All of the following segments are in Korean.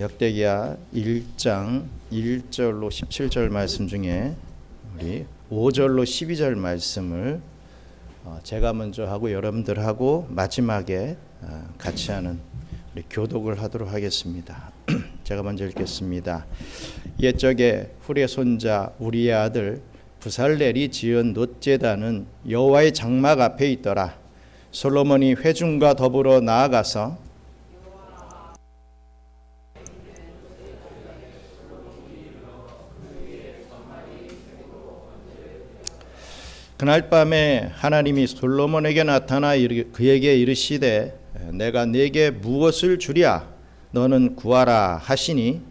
역대기야 1장 1절로 17절 말씀 중에 우리 5절로 12절 말씀을 제가 먼저 하고 여러분들하고 마지막에 같이 하는 우리 교독을 하도록 하겠습니다. 제가 먼저 읽겠습니다. 옛적에 훌의 손자 우리의 아들 부살렐이 지은 놋제단은 여호와의 장막 앞에 있더라. 솔로몬이 회중과 더불어 나아가서 그날 밤에 하나님이 솔로몬에게 나타나 그에게 이르시되 내가 네게 무엇을 주랴 너는 구하라 하시니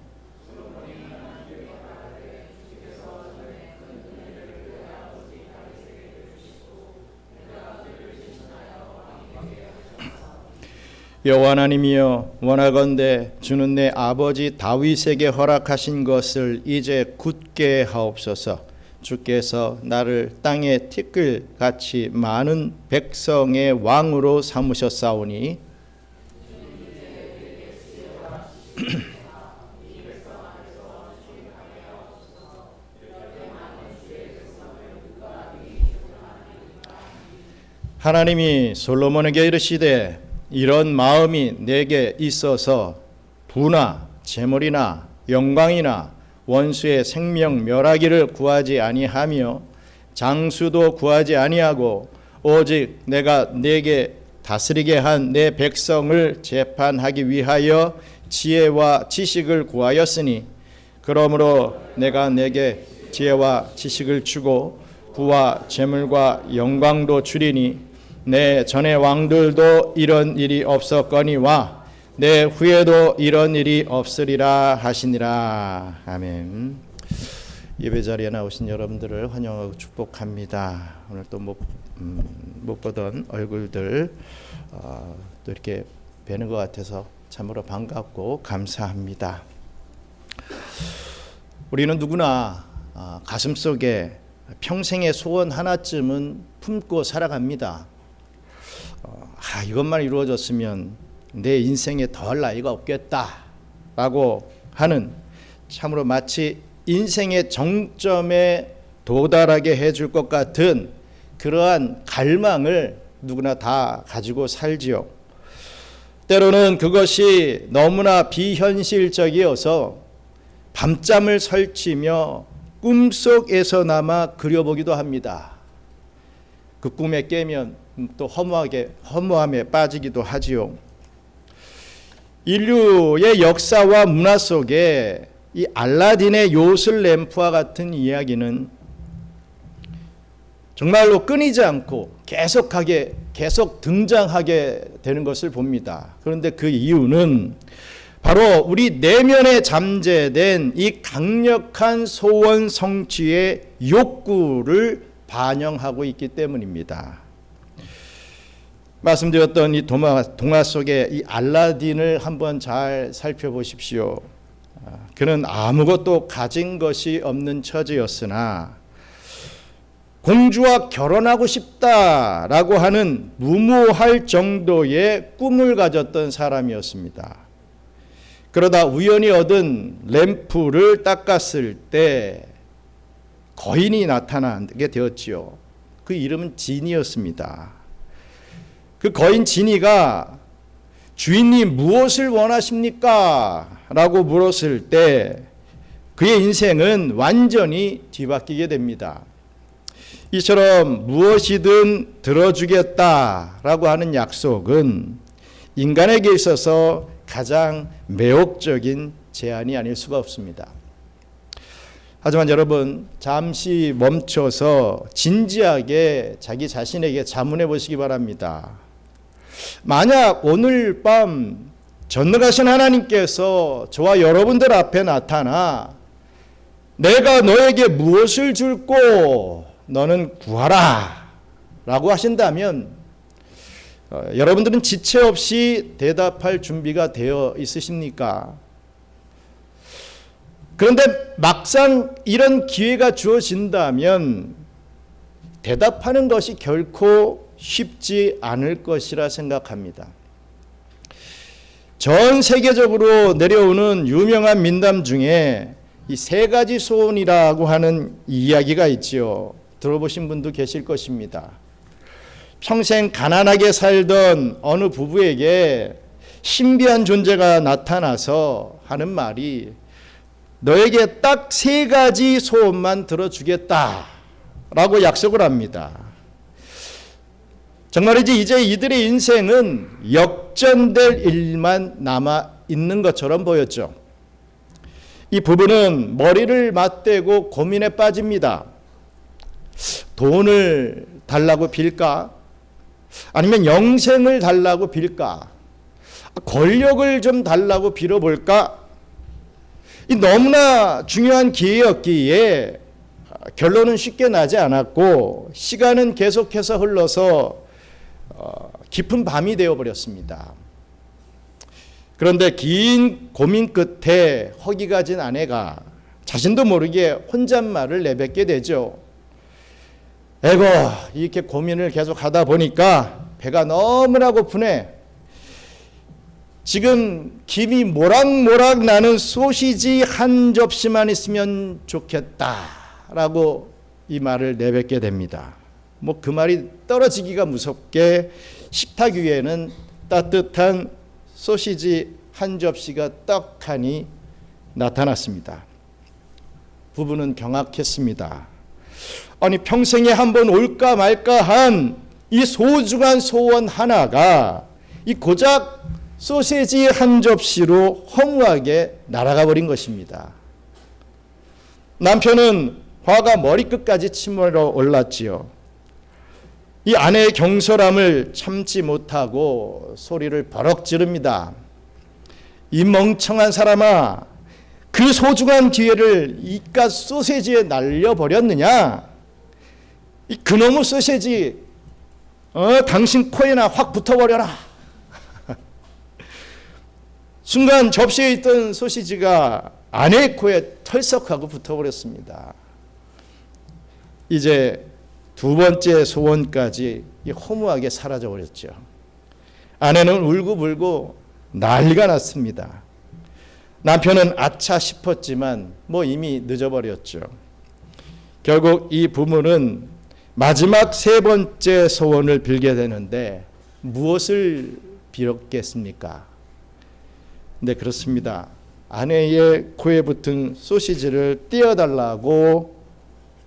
여호와 하나님이여 원하건대 주는 내 아버지 다윗에게 허락하신 것을 이제 굳게 하옵소서. 주께서 나를 땅의 티끌같이 많은 백성의 왕으로 삼으셨사오니 하나님이 솔로몬에게 이르시되 이런 마음이 내게 있어서 부나 재물이나 영광이나 원수의 생명 멸하기를 구하지 아니하며 장수도 구하지 아니하고 오직 내가 네게 다스리게 한 내 백성을 재판하기 위하여 지혜와 지식을 구하였으니 그러므로 내가 네게 지혜와 지식을 주고 부와 재물과 영광도 주리니 내 전의 왕들도 이런 일이 없었거니와 내 후에도 이런 일이 없으리라 하시니라. 아멘. 예배 자리에 나오신 여러분들을 환영하고 축복합니다. 오늘 또 못 보던 얼굴들 또 이렇게 뵈는 것 같아서 참으로 반갑고 감사합니다. 우리는 누구나 가슴속에 평생의 소원 하나쯤은 품고 살아갑니다. 이것만 이루어졌으면 내 인생에 더할 나이가 없겠다라고 하는 참으로 마치 인생의 정점에 도달하게 해줄 것 같은 그러한 갈망을 누구나 다 가지고 살지요. 때로는 그것이 너무나 비현실적이어서 밤잠을 설치며 꿈속에서나마 그려보기도 합니다. 그 꿈에 깨면 또 허무함에 빠지기도 하지요. 인류의 역사와 문화 속에 이 알라딘의 요술 램프와 같은 이야기는 정말로 끊이지 않고 계속 등장하게 되는 것을 봅니다. 그런데 그 이유는 바로 우리 내면에 잠재된 이 강력한 소원 성취의 욕구를 반영하고 있기 때문입니다. 말씀드렸던 이 동화 속의 이 알라딘을 한번 잘 살펴보십시오. 그는 아무것도 가진 것이 없는 처지였으나 공주와 결혼하고 싶다라고 하는 무모할 정도의 꿈을 가졌던 사람이었습니다. 그러다 우연히 얻은 램프를 닦았을 때 거인이 나타나게 되었지요. 그 이름은 진이었습니다. 그 거인 진이가 주인님 무엇을 원하십니까? 라고 물었을 때 그의 인생은 완전히 뒤바뀌게 됩니다. 이처럼 무엇이든 들어주겠다라고 하는 약속은 인간에게 있어서 가장 매혹적인 제안이 아닐 수가 없습니다. 하지만 여러분 잠시 멈춰서 진지하게 자기 자신에게 자문해 보시기 바랍니다. 만약 오늘 밤 전능하신 하나님께서 저와 여러분들 앞에 나타나 내가 너에게 무엇을 줄고 너는 구하라 라고 하신다면 여러분들은 지체 없이 대답할 준비가 되어 있으십니까? 그런데 막상 이런 기회가 주어진다면 대답하는 것이 결코 쉽지 않을 것이라 생각합니다. 전 세계적으로 내려오는 유명한 민담 중에 이 세 가지 소원이라고 하는 이야기가 있지요. 들어보신 분도 계실 것입니다. 평생 가난하게 살던 어느 부부에게 신비한 존재가 나타나서 하는 말이 너에게 딱 세 가지 소원만 들어주겠다라고 약속을 합니다. 정말이지 이제 이들의 인생은 역전될 일만 남아 있는 것처럼 보였죠. 이 부부는 머리를 맞대고 고민에 빠집니다. 돈을 달라고 빌까? 아니면 영생을 달라고 빌까? 권력을 좀 달라고 빌어볼까? 이 너무나 중요한 기회였기에 결론은 쉽게 나지 않았고 시간은 계속해서 흘러서 깊은 밤이 되어버렸습니다. 그런데 긴 고민 끝에 허기가 진 아내가 자신도 모르게 혼잣말을 내뱉게 되죠. 에고, 이렇게 고민을 계속 하다 보니까 배가 너무나 고프네. 지금 김이 모락모락 나는 소시지 한 접시만 있으면 좋겠다라고 이 말을 내뱉게 됩니다. 뭐 그 말이 떨어지기가 무섭게 식탁 위에는 따뜻한 소시지 한 접시가 떡하니 나타났습니다. 부부는 경악했습니다. 아니 평생에 한 번 올까 말까 한 이 소중한 소원 하나가 이 고작 소시지 한 접시로 허무하게 날아가 버린 것입니다. 남편은 화가 머리끝까지 치밀어 올랐지요. 이 아내의 경솔함을 참지 못하고 소리를 버럭 지릅니다. 이 멍청한 사람아, 그 소중한 기회를 이깟 소시지에 날려버렸느냐? 이 그놈의 소시지 당신 코에나 확 붙어버려라. 순간 접시에 있던 소시지가 아내의 코에 털썩하고 붙어버렸습니다. 이제 두 번째 소원까지 허무하게 사라져버렸죠. 아내는 울고불고 난리가 났습니다. 남편은 아차 싶었지만 뭐 이미 늦어버렸죠. 결국 이 부부는 마지막 세 번째 소원을 빌게 되는데 무엇을 빌었겠습니까? 네, 그렇습니다. 아내의 코에 붙은 소시지를 떼어달라고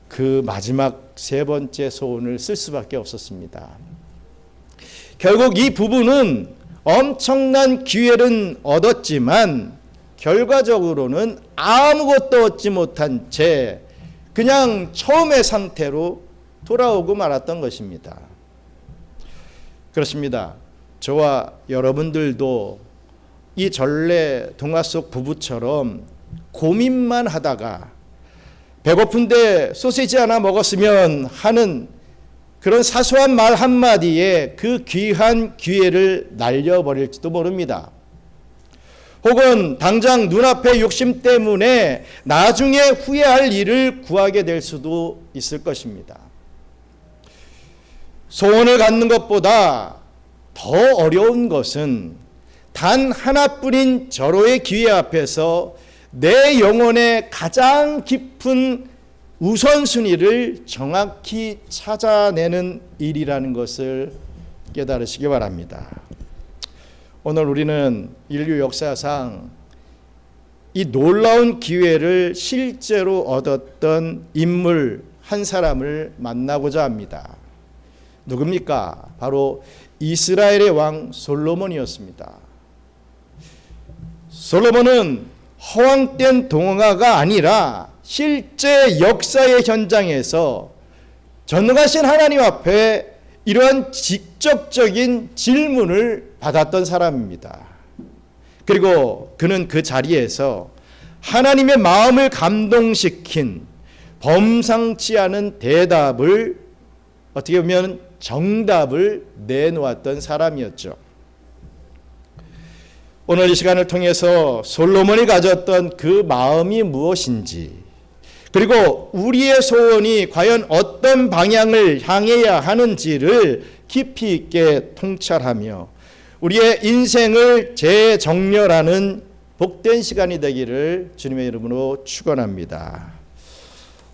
그 마지막 세 번째 소원을 쓸 수밖에 없었습니다. 결국 이 부부는 엄청난 기회는 얻었지만 결과적으로는 아무것도 얻지 못한 채 그냥 처음의 상태로 돌아오고 말았던 것입니다. 그렇습니다. 저와 여러분들도 이 전래 동화 속 부부처럼 고민만 하다가 배고픈데 소시지 하나 먹었으면 하는 그런 사소한 말 한마디에 그 귀한 기회를 날려버릴지도 모릅니다. 혹은 당장 눈앞의 욕심 때문에 나중에 후회할 일을 구하게 될 수도 있을 것입니다. 소원을 갖는 것보다 더 어려운 것은 단 하나뿐인 절호의 기회 앞에서 내 영혼의 가장 깊은 우선순위를 정확히 찾아내는 일이라는 것을 깨달으시기 바랍니다. 오늘 우리는 인류 역사상 이 놀라운 기회를 실제로 얻었던 인물 한 사람을 만나고자 합니다. 누굽니까? 바로 이스라엘의 왕 솔로몬이었습니다. 솔로몬은 허황된 동화가 아니라 실제 역사의 현장에서 전능하신 하나님 앞에 이러한 직접적인 질문을 받았던 사람입니다. 그리고 그는 그 자리에서 하나님의 마음을 감동시킨 범상치 않은 대답을, 어떻게 보면 정답을 내놓았던 사람이었죠. 오늘 이 시간을 통해서 솔로몬이 가졌던 그 마음이 무엇인지, 그리고 우리의 소원이 과연 어떤 방향을 향해야 하는지를 깊이 있게 통찰하며 우리의 인생을 재정렬하는 복된 시간이 되기를 주님의 이름으로 축원합니다.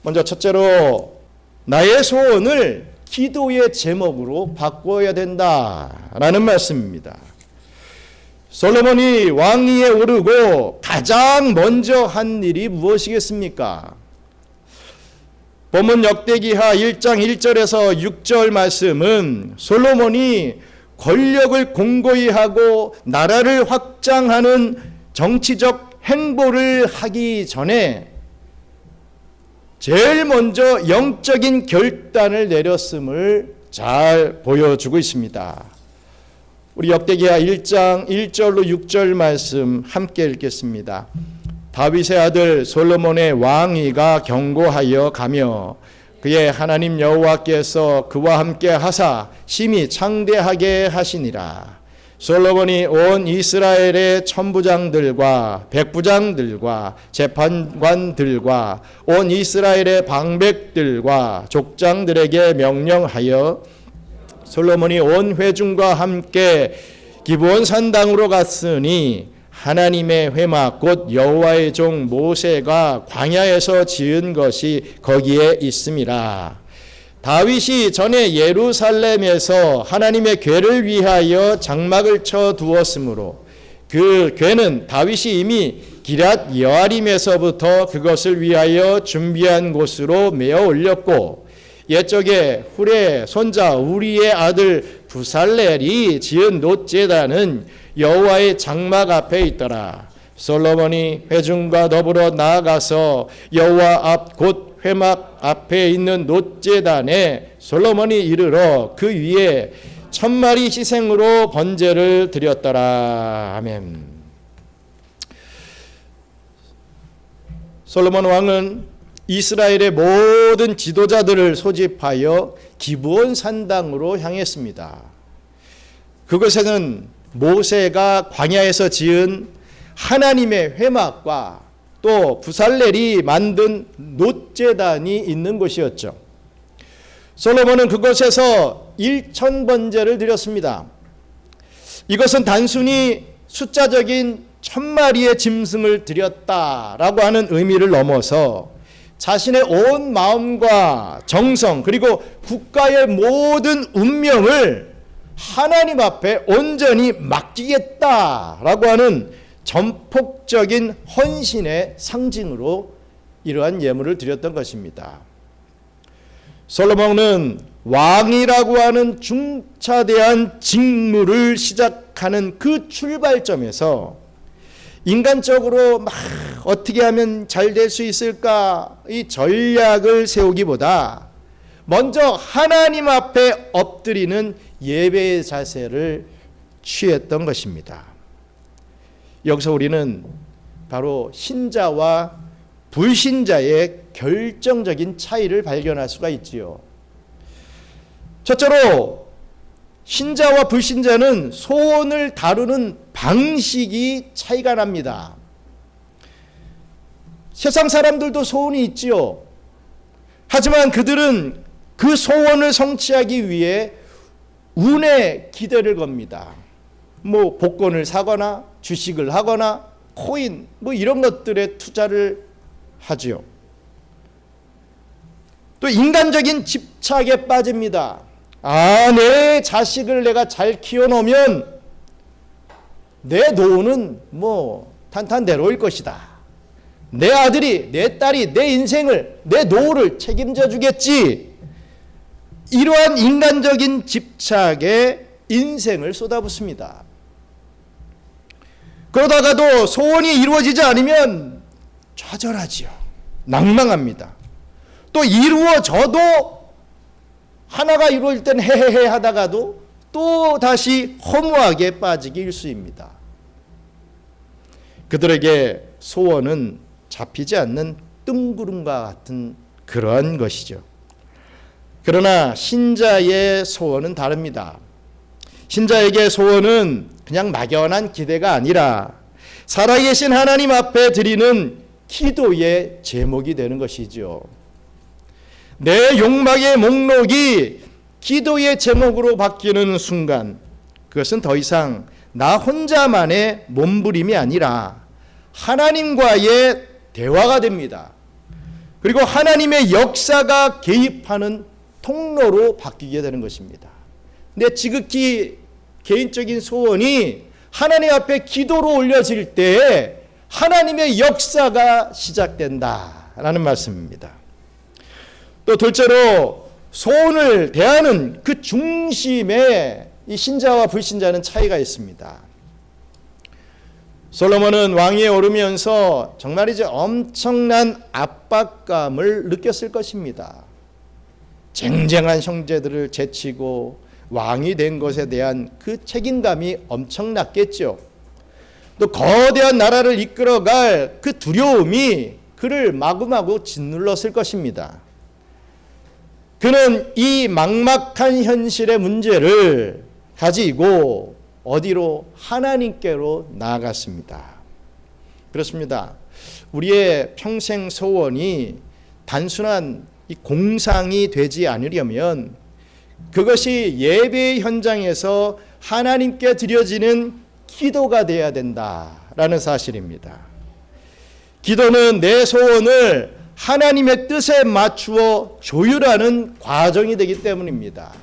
먼저 첫째로 나의 소원을 기도의 제목으로 바꿔야 된다라는 말씀입니다. 솔로몬이 왕위에 오르고 가장 먼저 한 일이 무엇이겠습니까? 본문 역대기하 1장 1절에서 6절 말씀은 솔로몬이 권력을 공고히 하고 나라를 확장하는 정치적 행보를 하기 전에 제일 먼저 영적인 결단을 내렸음을 잘 보여주고 있습니다. 우리 역대기하 1장 1절로 6절 말씀 함께 읽겠습니다. 다윗의 아들 솔로몬의 왕위가 견고하여 가며 그의 하나님 여호와께서 그와 함께 하사 심히 창대하게 하시니라. 솔로몬이 온 이스라엘의 천부장들과 백부장들과 재판관들과 온 이스라엘의 방백들과 족장들에게 명령하여 솔로몬이 온 회중과 함께 기브온 산당으로 갔으니 하나님의 회막 곧 여호와의 종 모세가 광야에서 지은 것이 거기에 있음이라. 다윗이 전에 예루살렘에서 하나님의 궤를 위하여 장막을 쳐 두었으므로 그 궤는 다윗이 이미 기럇 여아림에서부터 그것을 위하여 준비한 곳으로 메어 올렸고 옛적에 훌의 손자 우리의 아들 부살렐이 지은 놋제단은 여호와의 장막 앞에 있더라. 솔로몬이 회중과 더불어 나아가서 여호와 앞 곧 회막 앞에 있는 놋제단에 솔로몬이 이르러 그 위에 1000마리 희생으로 번제를 드렸더라. 아멘. 솔로몬 왕은 이스라엘의 모든 지도자들을 소집하여 기브온 산당으로 향했습니다. 그곳에는 모세가 광야에서 지은 하나님의 회막과 또 부살렐이 만든 놋제단이 있는 곳이었죠. 솔로몬은 그곳에서 1000번제를 드렸습니다. 이것은 단순히 숫자적인 1000마리의 짐승을 드렸다라고 하는 의미를 넘어서 자신의 온 마음과 정성 그리고 국가의 모든 운명을 하나님 앞에 온전히 맡기겠다라고 하는 전폭적인 헌신의 상징으로 이러한 예물을 드렸던 것입니다. 솔로몬은 왕이라고 하는 중차대한 직무를 시작하는 그 출발점에서 인간적으로 막 어떻게 하면 잘 될 수 있을까 이 전략을 세우기보다 먼저 하나님 앞에 엎드리는 예배의 자세를 취했던 것입니다. 여기서 우리는 바로 신자와 불신자의 결정적인 차이를 발견할 수가 있지요. 첫째로 신자와 불신자는 소원을 다루는 방식이 차이가 납니다. 세상 사람들도 소원이 있지요. 하지만 그들은 그 소원을 성취하기 위해 운에 기대를 겁니다. 뭐 복권을 사거나 주식을 하거나 코인 뭐 이런 것들에 투자를 하지요. 또 인간적인 집착에 빠집니다. 내 자식을 내가 잘 키워놓으면 내 노후는 뭐 탄탄대로일 것이다. 내 아들이 내 딸이 내 인생을 내 노후를 책임져 주겠지. 이러한 인간적인 집착에 인생을 쏟아붓습니다. 그러다가도 소원이 이루어지지 않으면 좌절하지요. 낭망합니다. 또 이루어져도 하나가 이루어질 땐 헤헤헤 하다가도 또 다시 허무하게 빠지기 일쑤입니다. 그들에게 소원은 잡히지 않는 뜬구름과 같은 그러한 것이죠. 그러나 신자의 소원은 다릅니다. 신자에게 소원은 그냥 막연한 기대가 아니라 살아계신 하나님 앞에 드리는 기도의 제목이 되는 것이죠. 내 욕망의 목록이 기도의 제목으로 바뀌는 순간 그것은 더 이상 나 혼자만의 몸부림이 아니라 하나님과의 대화가 됩니다. 그리고 하나님의 역사가 개입하는 통로로 바뀌게 되는 것입니다. 내 지극히 개인적인 소원이 하나님 앞에 기도로 올려질 때에 하나님의 역사가 시작된다라는 말씀입니다. 또 둘째로 소원을 대하는 그 중심에 이 신자와 불신자는 차이가 있습니다. 솔로몬은 왕위에 오르면서 정말 이제 엄청난 압박감을 느꼈을 것입니다. 쟁쟁한 형제들을 제치고 왕이 된 것에 대한 그 책임감이 엄청났겠죠. 또 거대한 나라를 이끌어갈 그 두려움이 그를 마구마구 짓눌렀을 것입니다. 그는 이 막막한 현실의 문제를 가지고 어디로? 하나님께로 나아갔습니다. 그렇습니다. 우리의 평생 소원이 단순한 이 공상이 되지 않으려면 그것이 예배의 현장에서 하나님께 드려지는 기도가 되어야 된다라는 사실입니다. 기도는 내 소원을 하나님의 뜻에 맞추어 조율하는 과정이 되기 때문입니다.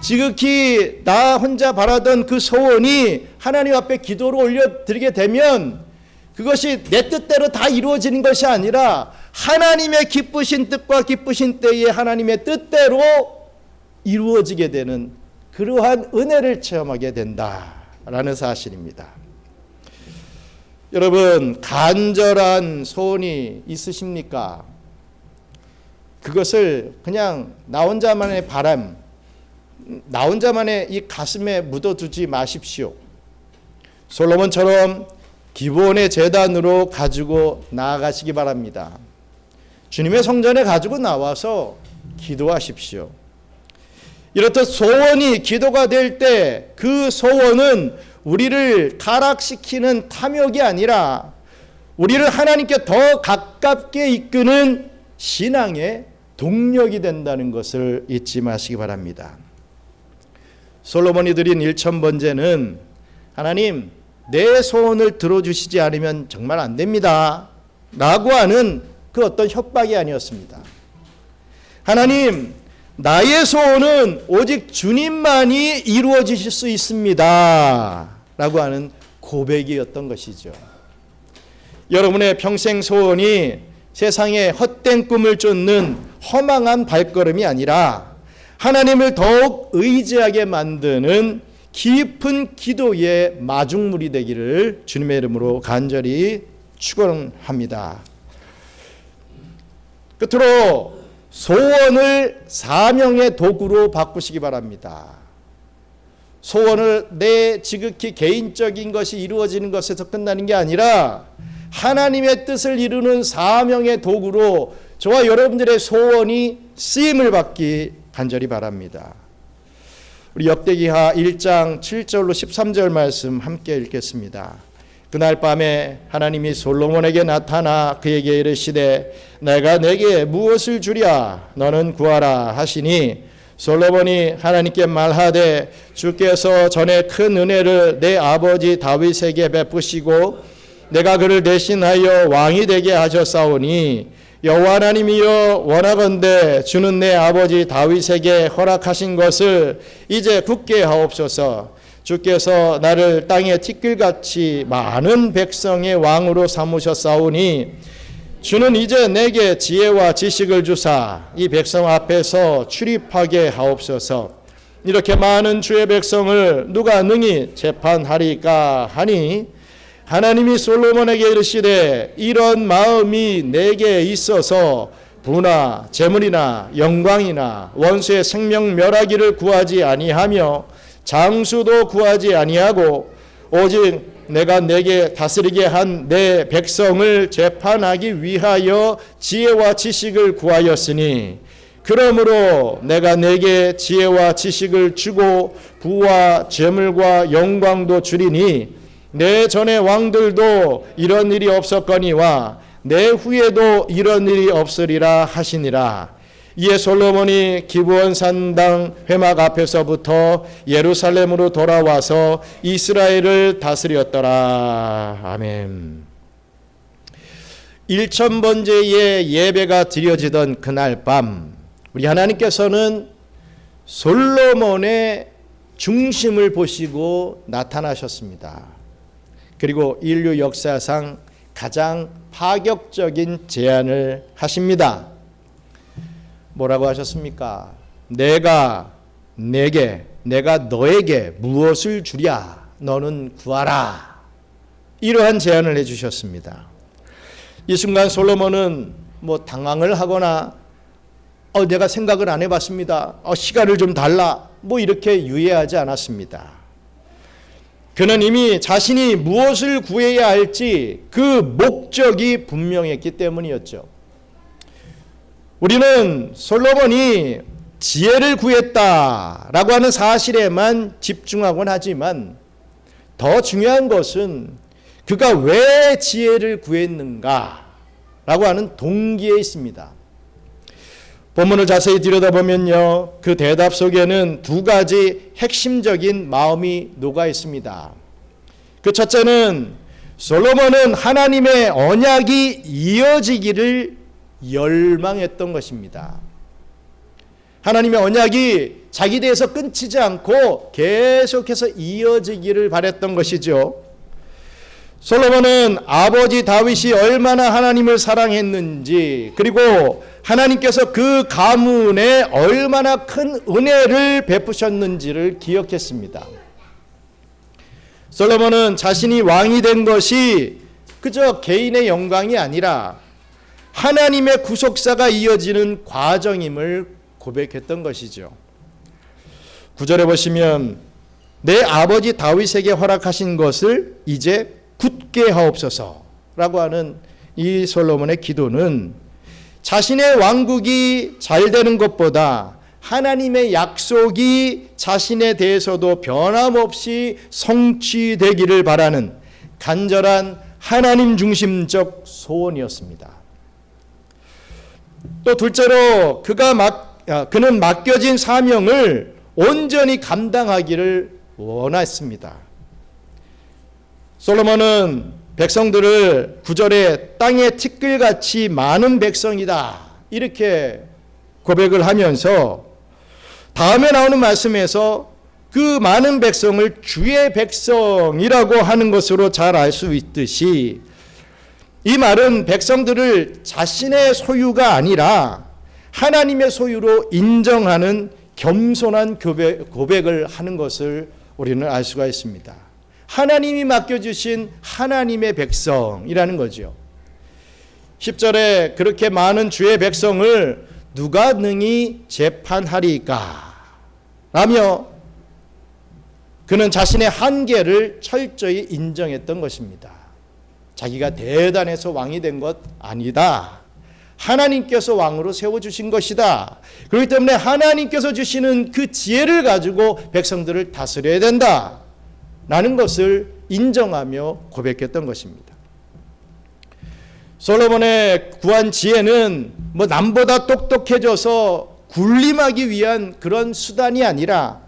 지극히 나 혼자 바라던 그 소원이 하나님 앞에 기도로 올려드리게 되면 그것이 내 뜻대로 다 이루어지는 것이 아니라 하나님의 기쁘신 뜻과 기쁘신 때에 하나님의 뜻대로 이루어지게 되는 그러한 은혜를 체험하게 된다라는 사실입니다. 여러분, 간절한 소원이 있으십니까? 그것을 그냥 나 혼자만의 바람, 나 혼자만의 이 가슴에 묻어두지 마십시오. 솔로몬처럼 기본의 제단으로 가지고 나아가시기 바랍니다. 주님의 성전에 가지고 나와서 기도하십시오. 이렇듯 소원이 기도가 될 때 그 소원은 우리를 타락시키는 탐욕이 아니라 우리를 하나님께 더 가깝게 이끄는 신앙의 동력이 된다는 것을 잊지 마시기 바랍니다. 솔로몬이 드린 1,000번제는 하나님 내 소원을 들어주시지 않으면 정말 안 됩니다 라고 하는 그 어떤 협박이 아니었습니다. 하나님, 나의 소원은 오직 주님만이 이루어지실 수 있습니다 라고 하는 고백이었던 것이죠. 여러분의 평생 소원이 세상에 헛된 꿈을 쫓는 허망한 발걸음이 아니라 하나님을 더욱 의지하게 만드는 깊은 기도의 마중물이 되기를 주님의 이름으로 간절히 축원합니다. 끝으로 소원을 사명의 도구로 바꾸시기 바랍니다. 소원을 내 지극히 개인적인 것이 이루어지는 것에서 끝나는 게 아니라 하나님의 뜻을 이루는 사명의 도구로 저와 여러분들의 소원이 쓰임을 받기 간절히 바랍니다. 우리 역대기하 1장 7절로 13절 말씀 함께 읽겠습니다. 그날 밤에 하나님이 솔로몬에게 나타나 그에게 이르시되 내가 내게 무엇을 주랴 너는 구하라 하시니 솔로몬이 하나님께 말하되 주께서 전에 큰 은혜를 내 아버지 다윗에게 베푸시고 내가 그를 대신하여 왕이 되게 하셨사오니 여호와 하나님이여 원하건대 주는 내 아버지 다윗에게 허락하신 것을 이제 굳게 하옵소서. 주께서 나를 땅의 티끌같이 많은 백성의 왕으로 삼으셨사오니 주는 이제 내게 지혜와 지식을 주사 이 백성 앞에서 출입하게 하옵소서. 이렇게 많은 주의 백성을 누가 능히 재판하리까 하니 하나님이 솔로몬에게 이르시되 이런 마음이 내게 있어서 부나 재물이나 영광이나 원수의 생명 멸하기를 구하지 아니하며 장수도 구하지 아니하고 오직 내가 내게 다스리게 한 내 백성을 재판하기 위하여 지혜와 지식을 구하였으니 그러므로 내가 내게 지혜와 지식을 주고 부와 재물과 영광도 주리니 내 전의 왕들도 이런 일이 없었거니와 내 후에도 이런 일이 없으리라 하시니라. 이에 솔로몬이 기브온 산당 회막 앞에서부터 예루살렘으로 돌아와서 이스라엘을 다스렸더라. 아멘. 1000번째의 예배가 드려지던 그날 밤, 우리 하나님께서는 솔로몬의 중심을 보시고 나타나셨습니다. 그리고 인류 역사상 가장 파격적인 제안을 하십니다. 뭐라고 하셨습니까? 내가 너에게 무엇을 주랴? 너는 구하라. 이러한 제안을 해주셨습니다. 이 순간 솔로몬은 당황을 하거나 내가 생각을 안 해봤습니다. 시간을 좀 달라. 이렇게 유예하지 않았습니다. 그는 이미 자신이 무엇을 구해야 할지 그 목적이 분명했기 때문이었죠. 우리는 솔로몬이 지혜를 구했다라고 하는 사실에만 집중하곤 하지만 더 중요한 것은 그가 왜 지혜를 구했는가라고 하는 동기에 있습니다. 본문을 자세히 들여다보면요, 그 대답 속에는 두 가지 핵심적인 마음이 녹아 있습니다. 그 첫째는 솔로몬은 하나님의 언약이 이어지기를 열망했던 것입니다. 하나님의 언약이 자기 대해서 끊기지 않고 계속해서 이어지기를 바랬던 것이죠. 솔로몬은 아버지 다윗이 얼마나 하나님을 사랑했는지, 그리고 하나님께서 그 가문에 얼마나 큰 은혜를 베푸셨는지를 기억했습니다. 솔로몬은 자신이 왕이 된 것이 그저 개인의 영광이 아니라 하나님의 구속사가 이어지는 과정임을 고백했던 것이죠. 9절에 보시면 내 아버지 다윗에게 허락하신 것을 이제 굳게 하옵소서라고 하는 이 솔로몬의 기도는 자신의 왕국이 잘 되는 것보다 하나님의 약속이 자신에 대해서도 변함없이 성취되기를 바라는 간절한 하나님 중심적 소원이었습니다. 또 둘째로 그는 맡겨진 사명을 온전히 감당하기를 원했습니다. 솔로몬은 백성들을 9절에 땅에 티끌같이 많은 백성이다 이렇게 고백을 하면서 다음에 나오는 말씀에서 그 많은 백성을 주의 백성이라고 하는 것으로 잘 알 수 있듯이 이 말은 백성들을 자신의 소유가 아니라 하나님의 소유로 인정하는 겸손한 고백을 하는 것을 우리는 알 수가 있습니다. 하나님이 맡겨주신 하나님의 백성이라는 거죠. 10절에 그렇게 많은 주의 백성을 누가 능히 재판하리까? 라며 그는 자신의 한계를 철저히 인정했던 것입니다. 자기가 대단해서 왕이 된 것 아니다. 하나님께서 왕으로 세워주신 것이다. 그렇기 때문에 하나님께서 주시는 그 지혜를 가지고 백성들을 다스려야 된다. 라는 것을 인정하며 고백했던 것입니다. 솔로몬의 구한 지혜는 남보다 똑똑해져서 군림하기 위한 그런 수단이 아니라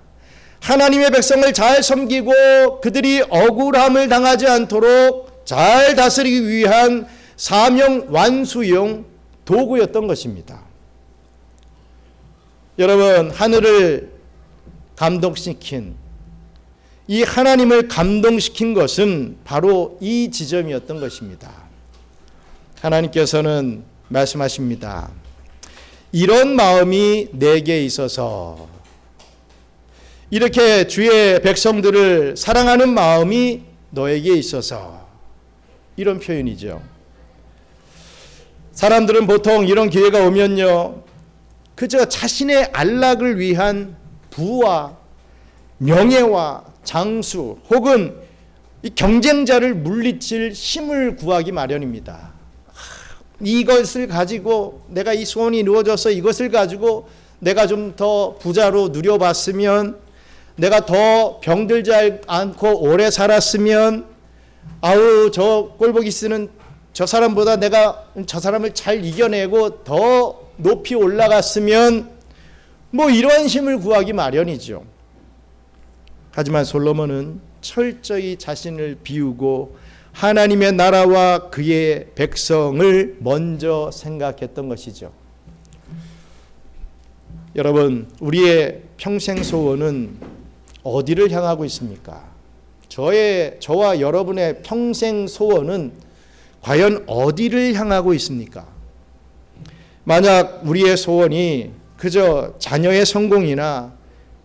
하나님의 백성을 잘 섬기고 그들이 억울함을 당하지 않도록 잘 다스리기 위한 사명 완수용 도구였던 것입니다. 여러분, 하늘을 감동시킨 이 하나님을 감동시킨 것은 바로 이 지점이었던 것입니다. 하나님께서는 말씀하십니다. 이런 마음이 내게 있어서, 이렇게 주의 백성들을 사랑하는 마음이 너에게 있어서, 이런 표현이죠. 사람들은 보통 이런 기회가 오면요, 그저 자신의 안락을 위한 부와 명예와 장수 혹은 이 경쟁자를 물리칠 힘을 구하기 마련입니다. 이것을 가지고 내가 이 소원이 이루어져서 이것을 가지고 내가 좀 더 부자로 누려봤으면, 내가 더 병들지 않고 오래 살았으면, 저 꼴보기 쓰는 저 사람보다 내가 저 사람을 잘 이겨내고 더 높이 올라갔으면 뭐 이러한 힘을 구하기 마련이죠. 하지만 솔로몬은 철저히 자신을 비우고 하나님의 나라와 그의 백성을 먼저 생각했던 것이죠. 여러분, 우리의 평생 소원은 어디를 향하고 있습니까? 저와 여러분의 평생 소원은 과연 어디를 향하고 있습니까? 만약 우리의 소원이 그저 자녀의 성공이나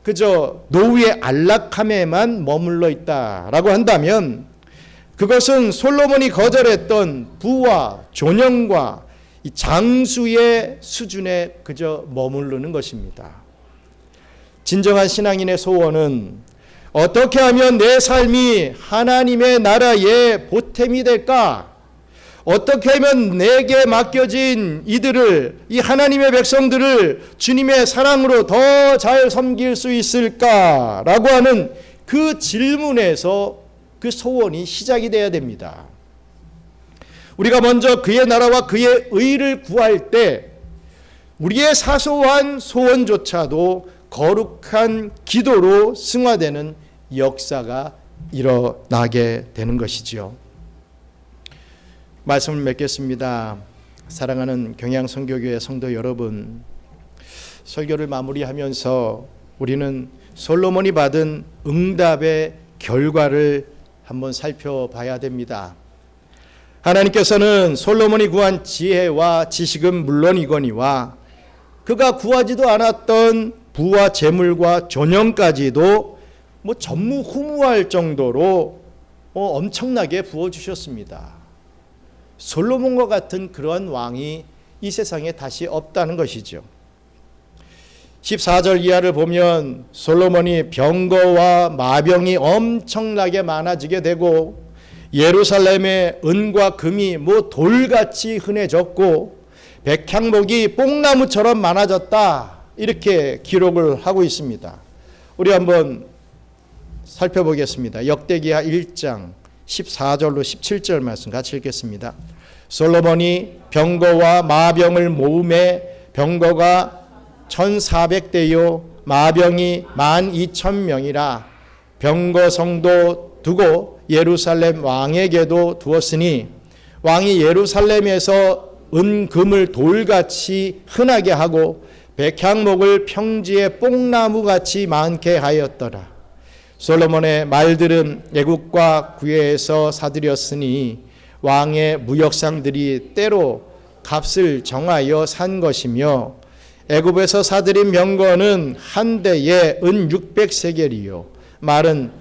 그저 노후의 안락함에만 머물러 있다라고 한다면 그것은 솔로몬이 거절했던 부와 존영과 이 장수의 수준에 그저 머무르는 것입니다. 진정한 신앙인의 소원은 어떻게 하면 내 삶이 하나님의 나라의 보탬이 될까? 어떻게 하면 내게 맡겨진 이 하나님의 백성들을 주님의 사랑으로 더 잘 섬길 수 있을까라고 하는 그 질문에서 그 소원이 시작이 돼야 됩니다. 우리가 먼저 그의 나라와 그의 의를 구할 때 우리의 사소한 소원조차도 거룩한 기도로 승화되는 역사가 일어나게 되는 것이지요. 말씀을 맺겠습니다. 사랑하는 경양선교교회 성도 여러분, 설교를 마무리하면서 우리는 솔로몬이 받은 응답의 결과를 한번 살펴봐야 됩니다. 하나님께서는 솔로몬이 구한 지혜와 지식은 물론이거니와 그가 구하지도 않았던 부와 재물과 존영까지도 전무후무할 정도로 엄청나게 부어주셨습니다. 솔로몬과 같은 그러한 왕이 이 세상에 다시 없다는 것이죠. 14절 이하를 보면 솔로몬이 병거와 마병이 엄청나게 많아지게 되고 예루살렘의 은과 금이 돌같이 흔해졌고 백향목이 뽕나무처럼 많아졌다, 이렇게 기록을 하고 있습니다. 우리 한번 살펴보겠습니다. 역대기하 1장 14절로 17절 말씀 같이 읽겠습니다. 솔로몬이 병거와 마병을 모음에 병거가 1400대요 마병이 12,000명이라 병거성도 두고 예루살렘 왕에게도 두었으니 왕이 예루살렘에서 은금을 돌같이 흔하게 하고 백향목을 평지에 뽕나무같이 많게 하였더라. 솔로몬의 말들은 애국과 구애에서 사들였으니 왕의 무역상들이 때로 값을 정하여 산 것이며 애굽에서 사들인 병거는 한 대에 은 600세겔이요 말은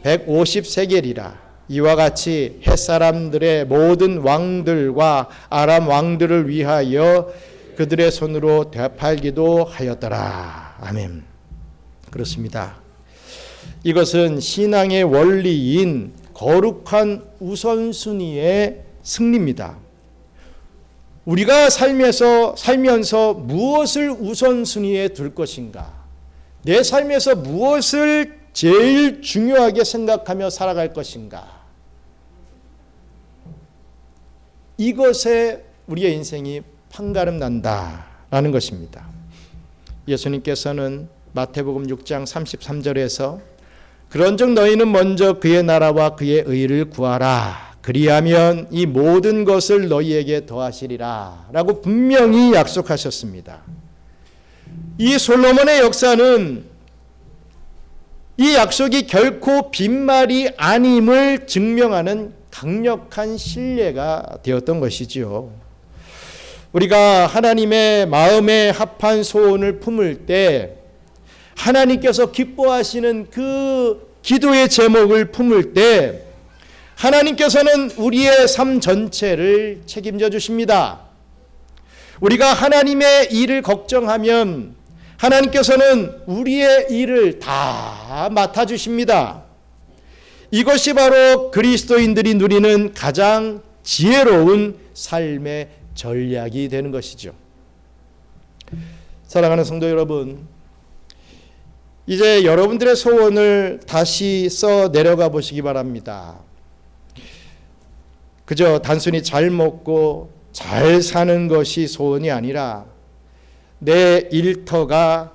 150세겔이라. 이와 같이 햇사람들의 모든 왕들과 아람 왕들을 위하여 그들의 손으로 되팔기도 하였더라. 아멘. 그렇습니다. 이것은 신앙의 원리인 거룩한 우선순위의 승리입니다. 우리가 살면서 무엇을 우선순위에 둘 것인가? 내 삶에서 무엇을 제일 중요하게 생각하며 살아갈 것인가? 이것에 우리의 인생이 판가름 난다라는 것입니다. 예수님께서는 마태복음 6장 33절에서 그런즉 너희는 먼저 그의 나라와 그의 의를 구하라. 그리하면 이 모든 것을 너희에게 더하시리라 라고 분명히 약속하셨습니다. 이 솔로몬의 역사는 이 약속이 결코 빈말이 아님을 증명하는 강력한 신뢰가 되었던 것이지요. 우리가 하나님의 마음에 합한 소원을 품을 때 하나님께서 기뻐하시는 그 기도의 제목을 품을 때 하나님께서는 우리의 삶 전체를 책임져 주십니다. 우리가 하나님의 일을 걱정하면 하나님께서는 우리의 일을 다 맡아주십니다. 이것이 바로 그리스도인들이 누리는 가장 지혜로운 삶의 전략이 되는 것이죠. 사랑하는 성도 여러분, 이제 여러분들의 소원을 다시 써 내려가 보시기 바랍니다. 그저 단순히 잘 먹고 잘 사는 것이 소원이 아니라 내 일터가,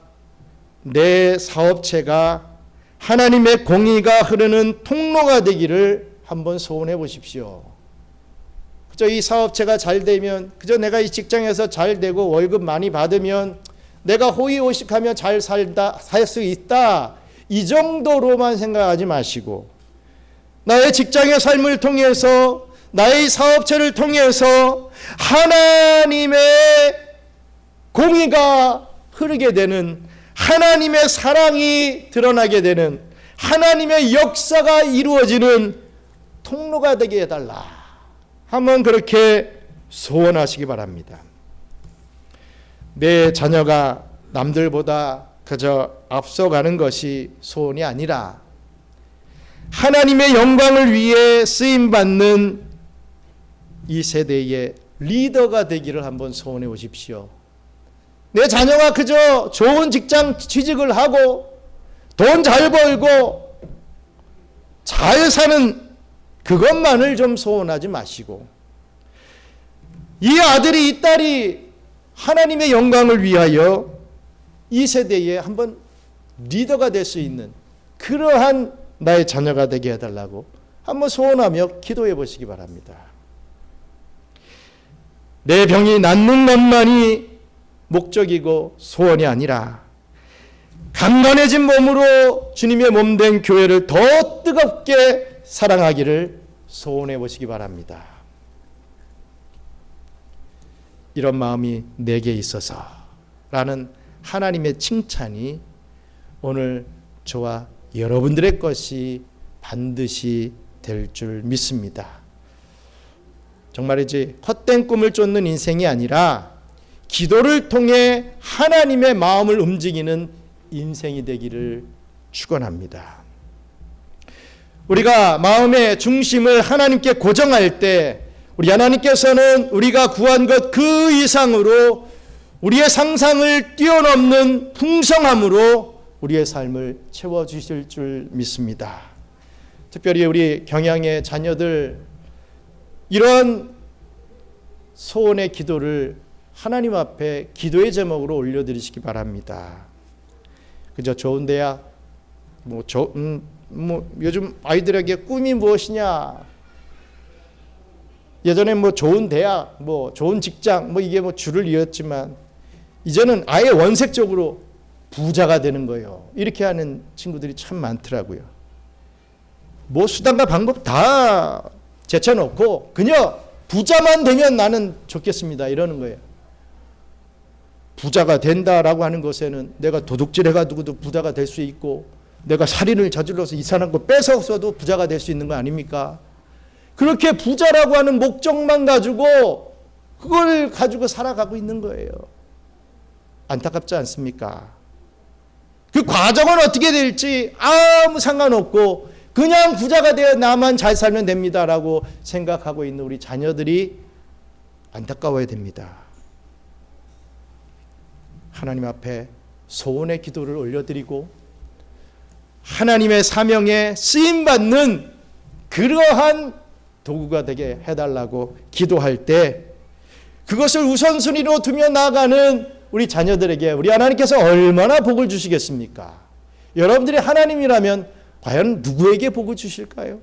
내 사업체가 하나님의 공의가 흐르는 통로가 되기를 한번 소원해 보십시오. 그저 이 사업체가 잘 되면, 그저 내가 이 직장에서 잘 되고 월급 많이 받으면 내가 호의호식하며 잘 살 수 있다, 이 정도로만 생각하지 마시고, 나의 직장의 삶을 통해서, 나의 사업체를 통해서 하나님의 공의가 흐르게 되는, 하나님의 사랑이 드러나게 되는, 하나님의 역사가 이루어지는 통로가 되게 해달라, 한번 그렇게 소원하시기 바랍니다. 내 자녀가 남들보다 그저 앞서가는 것이 소원이 아니라 하나님의 영광을 위해 쓰임받는 이 세대의 리더가 되기를 한번 소원해 보십시오. 내 자녀가 그저 좋은 직장 취직을 하고 돈 잘 벌고 잘 사는 그것만을 좀 소원하지 마시고, 이 아들이 이 딸이 하나님의 영광을 위하여 이 세대에 한번 리더가 될 수 있는 그러한 나의 자녀가 되게 해달라고 한번 소원하며 기도해 보시기 바랍니다. 내 병이 낫는 것만이 목적이고 소원이 아니라 강건해진 몸으로 주님의 몸된 교회를 더 뜨겁게 사랑하기를 소원해 보시기 바랍니다. 이런 마음이 내게 있어서 라는 하나님의 칭찬이 오늘 저와 여러분들의 것이 반드시 될 줄 믿습니다. 정말이지 헛된 꿈을 쫓는 인생이 아니라 기도를 통해 하나님의 마음을 움직이는 인생이 되기를 축원합니다. 우리가 마음의 중심을 하나님께 고정할 때 우리 하나님께서는 우리가 구한 것 그 이상으로 우리의 상상을 뛰어넘는 풍성함으로 우리의 삶을 채워주실 줄 믿습니다. 특별히 우리 경양의 자녀들, 이런 소원의 기도를 하나님 앞에 기도의 제목으로 올려드리시기 바랍니다. 그저 좋은 대학, 요즘 아이들에게 꿈이 무엇이냐, 예전에 좋은 대학, 좋은 직장, 이게 줄을 이었지만 이제는 아예 원색적으로 부자가 되는 거예요. 이렇게 하는 친구들이 참 많더라고요. 수단과 방법 다 제쳐놓고 그냥 부자만 되면 나는 좋겠습니다, 이러는 거예요. 부자가 된다라고 하는 것에는 내가 도둑질해가지고도 부자가 될 수 있고, 내가 살인을 저질러서 이 사람 거 뺏어서도 부자가 될 수 있는 거 아닙니까? 그렇게 부자라고 하는 목적만 가지고 그걸 가지고 살아가고 있는 거예요. 안타깝지 않습니까? 그 과정은 어떻게 될지 아무 상관없고 그냥 부자가 되어 나만 잘 살면 됩니다라고 생각하고 있는 우리 자녀들이 안타까워야 됩니다. 하나님 앞에 소원의 기도를 올려드리고 하나님의 사명에 쓰임받는 그러한 도구가 되게 해달라고 기도할 때 그것을 우선순위로 두며 나아가는 우리 자녀들에게 우리 하나님께서 얼마나 복을 주시겠습니까? 여러분들이 하나님이라면 과연 누구에게 복을 주실까요?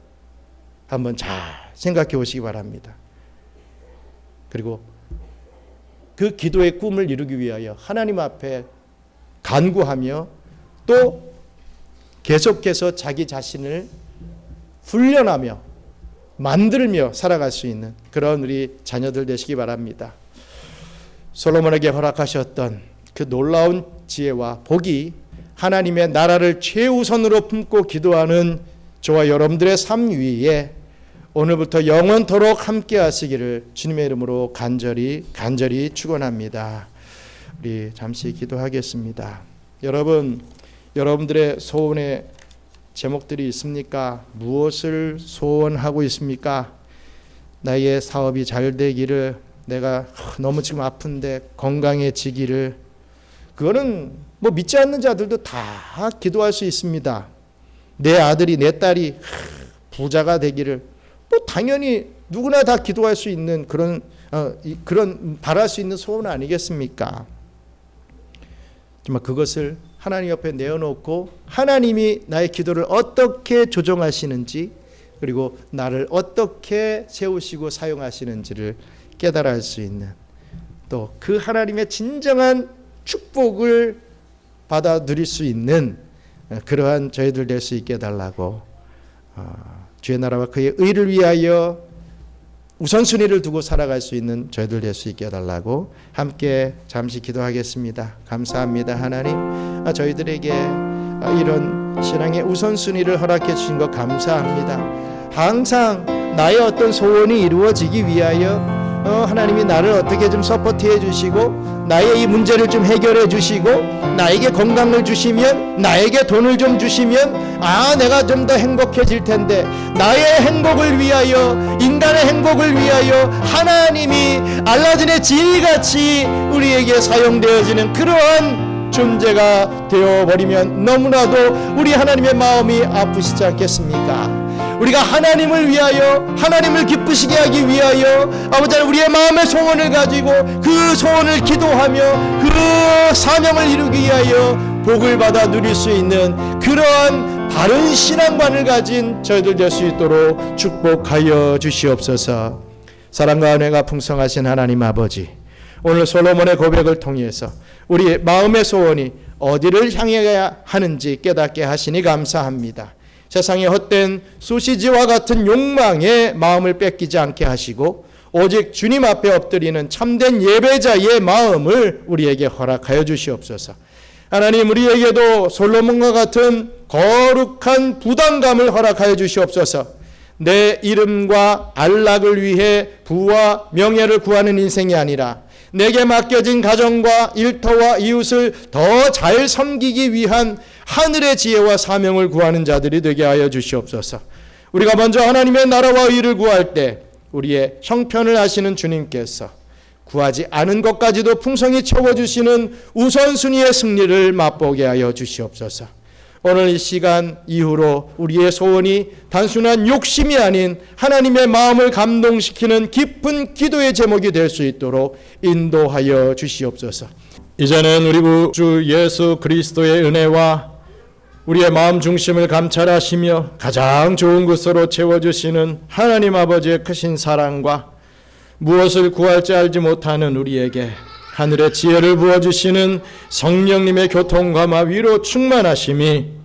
한번 잘 생각해 보시기 바랍니다. 그리고 그 기도의 꿈을 이루기 위하여 하나님 앞에 간구하며 또 계속해서 자기 자신을 훈련하며 만들며 살아갈 수 있는 그런 우리 자녀들 되시기 바랍니다. 솔로몬에게 허락하셨던 그 놀라운 지혜와 복이 하나님의 나라를 최우선으로 품고 기도하는 저와 여러분들의 삶 위에 오늘부터 영원토록 함께 하시기를 주님의 이름으로 간절히 축원합니다. 우리 잠시 기도하겠습니다. 여러분들의 소원의 제목들이 있습니까? 무엇을 소원하고 있습니까? 나의 사업이 잘 되기를, 내가 너무 지금 아픈데 건강해지기를, 그거는 믿지 않는 자들도 다 기도할 수 있습니다. 내 아들이 내 딸이 부자가 되기를 당연히 누구나 다 기도할 수 있는 그런 바랄 수 있는 소원 아니겠습니까? 정말 그것을 하나님 옆에 내어놓고 하나님이 나의 기도를 어떻게 조정하시는지, 그리고 나를 어떻게 세우시고 사용하시는지를 깨달아 알 수 있는, 또 그 하나님의 진정한 축복을 받아 누릴 수 있는 그러한 저희들 될 수 있게 해달라고, 주의 나라와 그의 의를 위하여 우선순위를 두고 살아갈 수 있는 저희들 될 수 있게 해달라고 함께 잠시 기도하겠습니다. 감사합니다. 하나님, 저희들에게 이런 신앙의 우선순위를 허락해 주신 것 감사합니다. 항상 나의 어떤 소원이 이루어지기 위하여 하나님이 나를 어떻게 좀 서포트해 주시고, 나의 이 문제를 좀 해결해 주시고, 나에게 건강을 주시면, 나에게 돈을 좀 주시면 내가 좀 더 행복해질 텐데, 나의 행복을 위하여, 인간의 행복을 위하여 하나님이 알라딘의 지휘같이 우리에게 사용되어지는 그러한 존재가 되어버리면 너무나도 우리 하나님의 마음이 아프시지 않겠습니까? 우리가 하나님을 위하여, 하나님을 기쁘시게 하기 위하여, 아버지 하나님, 우리의 마음의 소원을 가지고 그 소원을 기도하며 그 사명을 이루기 위하여 복을 받아 누릴 수 있는 그러한 바른 신앙관을 가진 저희들 될 수 있도록 축복하여 주시옵소서. 사랑과 은혜가 풍성하신 하나님 아버지, 오늘 솔로몬의 고백을 통해서 우리의 마음의 소원이 어디를 향해야 하는지 깨닫게 하시니 감사합니다. 세상의 헛된 소시지와 같은 욕망에 마음을 뺏기지 않게 하시고, 오직 주님 앞에 엎드리는 참된 예배자의 마음을 우리에게 허락하여 주시옵소서. 하나님, 우리에게도 솔로몬과 같은 거룩한 부담감을 허락하여 주시옵소서. 내 이름과 안락을 위해 부와 명예를 구하는 인생이 아니라 내게 맡겨진 가정과 일터와 이웃을 더 잘 섬기기 위한 하늘의 지혜와 사명을 구하는 자들이 되게 하여 주시옵소서. 우리가 먼저 하나님의 나라와 의를 구할 때 우리의 형편을 아시는 주님께서 구하지 않은 것까지도 풍성히 채워주시는 우선순위의 승리를 맛보게 하여 주시옵소서. 오늘 이 시간 이후로 우리의 소원이 단순한 욕심이 아닌 하나님의 마음을 감동시키는 깊은 기도의 제목이 될 수 있도록 인도하여 주시옵소서. 이제는 우리 주 예수 그리스도의 은혜와 우리의 마음 중심을 감찰하시며 가장 좋은 것으로 채워주시는 하나님 아버지의 크신 사랑과 무엇을 구할지 알지 못하는 우리에게 하늘의 지혜를 부어주시는 성령님의 교통감화 위로 충만하심이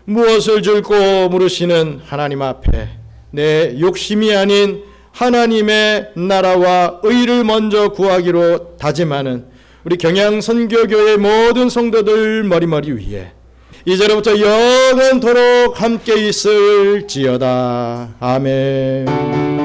무엇을 줄고 물으시는 하나님 앞에 내 욕심이 아닌 하나님의 나라와 의를 먼저 구하기로 다짐하는 우리 경양선교교의 모든 성도들 머리머리 위에 이제로부터 영원토록 함께 있을지어다. 아멘.